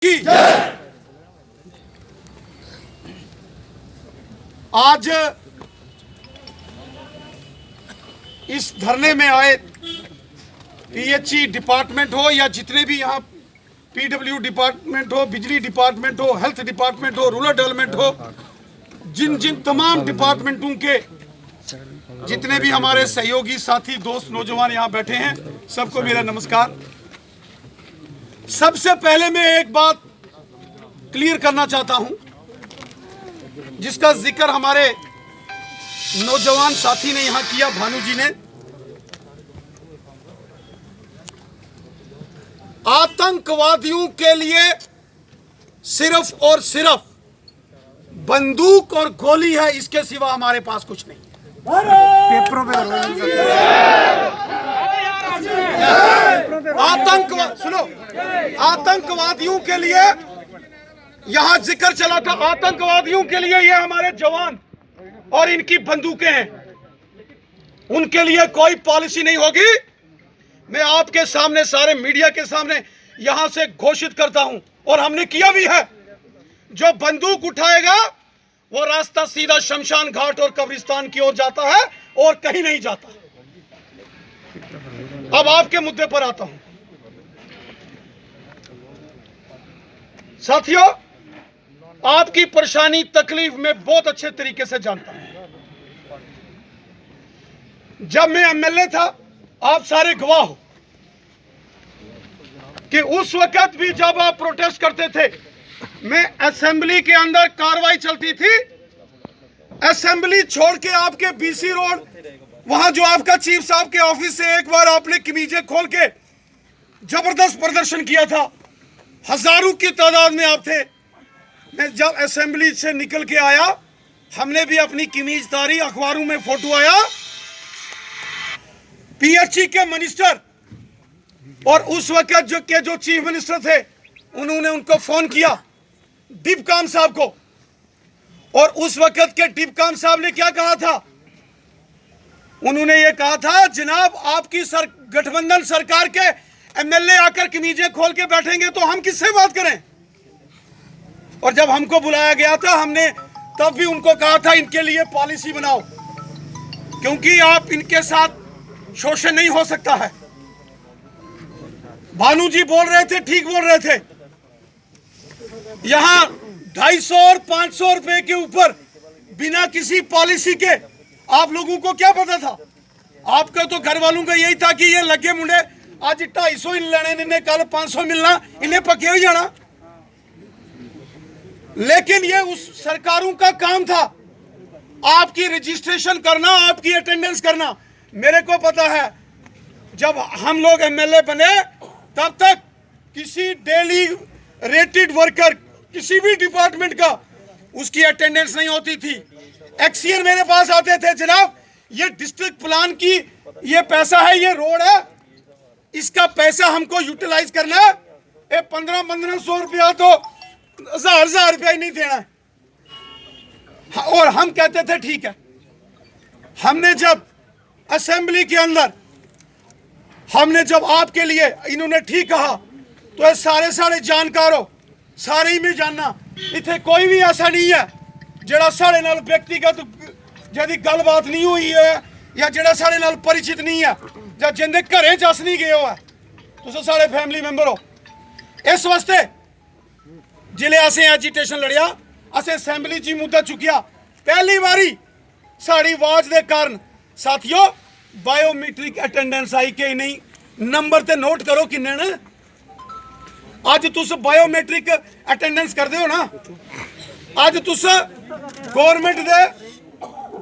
की आज इस धरने में आए पीएचई डिपार्टमेंट हो या जितने भी यहाँ पीडब्ल्यू डिपार्टमेंट हो, बिजली डिपार्टमेंट हो, हेल्थ डिपार्टमेंट हो, रूरल डेवलपमेंट हो, जिन तमाम डिपार्टमेंटों के जितने भी हमारे सहयोगी साथी दोस्त नौजवान यहाँ बैठे हैं, सबको मेरा नमस्कार। सबसे पहले मैं एक बात क्लियर करना चाहता हूं, जिसका जिक्र हमारे नौजवान साथी ने यहां किया, भानु जी ने। आतंकवादियों के लिए सिर्फ और सिर्फ बंदूक और गोली है, इसके सिवा हमारे पास कुछ नहीं। पेपरों पे सुनो, आतंकवादियों के लिए यहां जिक्र चला था, आतंकवादियों के लिए ये हमारे जवान और इनकी बंदूकें हैं, उनके लिए कोई पॉलिसी नहीं होगी। मैं आपके सामने, सारे मीडिया के सामने यहां से घोषित करता हूं, और हमने किया भी है, जो बंदूक उठाएगा वो रास्ता सीधा शमशान घाट और कब्रिस्तान की ओर जाता है और कहीं नहीं जाता। अब आपके मुद्दे पर आता हूं। साथियों, आपकी परेशानी तकलीफ में बहुत अच्छे तरीके से जानता हूं। जब मैं एमएलए था, आप सारे गवाह हो कि उस वक्त भी जब आप प्रोटेस्ट करते थे, मैं असेंबली के अंदर कार्रवाई चलती थी, असेंबली छोड़ के आपके बीसी रोड, वहां जो आपका चीफ साहब के ऑफिस से एक बार आपने कमीजें खोल के जबरदस्त प्रदर्शन किया था, हजारों की तादाद में आप थे। मैं जब असेंबली से निकल के आया, हमने भी अपनी कमीज तारी, अखबारों में फोटो आया। पीएचई के मिनिस्टर और उस वक्त जो चीफ मिनिस्टर थे, उन्होंने उनको फोन किया, डिपकाम साहब को, और उस वक्त के डिपकाम साहब ने क्या कहा था? उन्होंने ये कहा था, जनाब आपकी गठबंधन सरकार के एमएलए आकर कमीजें खोल के बैठेंगे तो हम किससे बात करें? और जब हमको बुलाया गया था, हमने तब भी उनको कहा था इनके लिए पॉलिसी बनाओ, क्योंकि आप इनके साथ शोषण नहीं हो सकता है। भानु जी बोल रहे थे, ठीक बोल रहे थे। यहां 250 और 500 रुपए के ऊपर बिना किसी पॉलिसी के आप लोगों को क्या पता था? आपका तो घर वालों का यही था कि ये लगे मुंडे आज 250 इन लेने, इन्हें कल 500 मिलना, इन्हें पके हो जाना। लेकिन ये उस सरकारों का काम था, आपकी रजिस्ट्रेशन करना, आपकी अटेंडेंस करना। मेरे को पता है, जब हम लोग एमएलए बने, तब तक किसी डेली रेटेड वर्कर किसी भी डिपार्टमेंट का उसकी अटेंडेंस नहीं होती थी। एक्सीएन मेरे पास आते थे, जनाब ये डिस्ट्रिक्ट प्लान की ये पैसा है, ये रोड है, इसका पैसा हमको यूटिलाइज करना है। 1500 रुपया तो 1000 रुपया ही नहीं देना है। और हम कहते थे ठीक है। हमने जब असेंबली के अंदर, हमने जब आपके लिए, इन्होंने ठीक कहा, तो ये सारे जानकार हो, सारे ही में जानना, इतने कोई भी ऐसा नहीं है जेड़ा साढ़े नाल व्यक्तिगत जदी गलबात नहीं हुई है, या जेड़ा साढ़े नाल परिचित नहीं है, या जिंदे घरें जस नहीं गए हो है, तुम सारे फैमिली मेंबर हो। इस वास्ते जिले असें एजिटेशन लड़िया, असें असेंबली च मुद्दा चुकिया, पहली बारी साड़ी आवाज के कारण। साथियों, बायोमीट्रिक अटेंडेंस आई कि नहीं, नंबर ते नोट करो किन्ने ने। अज तुस बायोमेट्रिक अटेंडेंस करते हो ना, अज तुस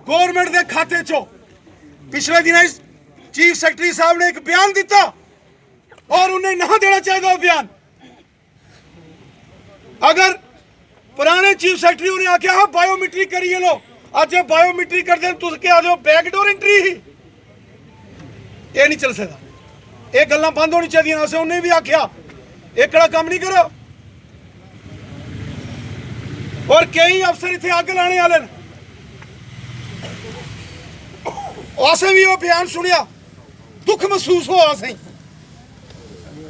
गवर्नमेंट दे खाते चो, पिछले दिन चीफ सेक्रेटरी साहब ने एक बयान दिता और उन्हें ना देना चाहिए वो बयान। अगर पुराने चीफ सेक्रेटरी ने आख्या हाँ बायोमेट्रिक करिए लो, अज बायोमेट्रिक कर दे तुस क्या दो बैकडोर एंट्री ही, ये नहीं चल सकता। ये गल्लां बंद होनी चाहिए। उन्हें भी आख्या एकड़ा काम नहीं करो। और कई अफसर इतने अग लाने वाले, असें भी वो बयान सुनिया, दुख महसूस हुआ। असें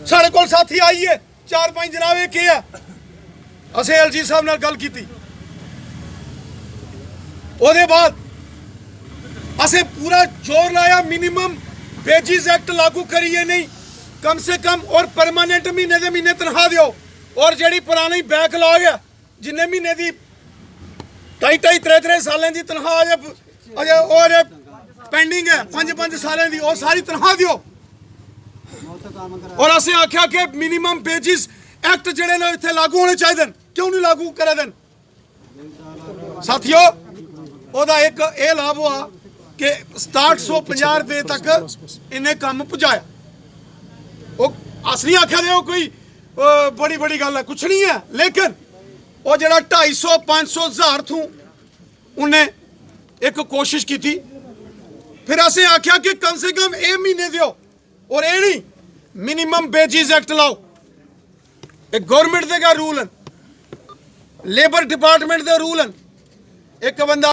साढ़े को साथी आइए 4-5 जनाब, एक है ਅਸੀਂ ਐਲਜੀ ਸਾਹਿਬ ਨਾਲ ਗੱਲ ਕੀਤੀ। ਉਹਦੇ ਬਾਅਦ ਅਸੀਂ ਪੂਰਾ ਜ਼ੋਰ ਲਾਇਆ ਮਿनिमम वेजेस एक्ट लागू करिए नहीं, कम से कम और परमानेंट महीने दे महीने तनख्वाह दिओ। और ਜਿਹੜੀ ਪੁਰਾਣੀ बैकलॉग है जिन्ने महीने ਦੀ 2.5-3 सालों की तनख्वाह अजे और पेंडिंग है 5 सालों की, वो सारी तनख्वाह दिओ। और असें आख्या कि मिनिमम वेजेस एक्ट ਜਿਹੜੇ ਨੇ ਇੱਥੇ लागू होने चाहिए, क्यों नहीं लागू करे देन। साथियों ਉਹਦਾ ਇੱਕ ਇਹ ਲਾਭ ਹੋਆ कि 6750 रुपये तक इन्हें काम पहुँचाया। वो अस नहीं आख्या दे कोई बड़ी बड़ी गल है, कुछ नहीं है, लेकिन वो जरा 250-500 हज़ार थू उन्हें एक कोशिश की थी। फिर असें आख्या कि कम से कम ये महीने दियो, और ये नहीं मिनिमम वेजेस एक्ट लाओ। एक गवर्नमेंट का रूल है, लेबर डिपार्टमेंट का रूल है। एक बंदा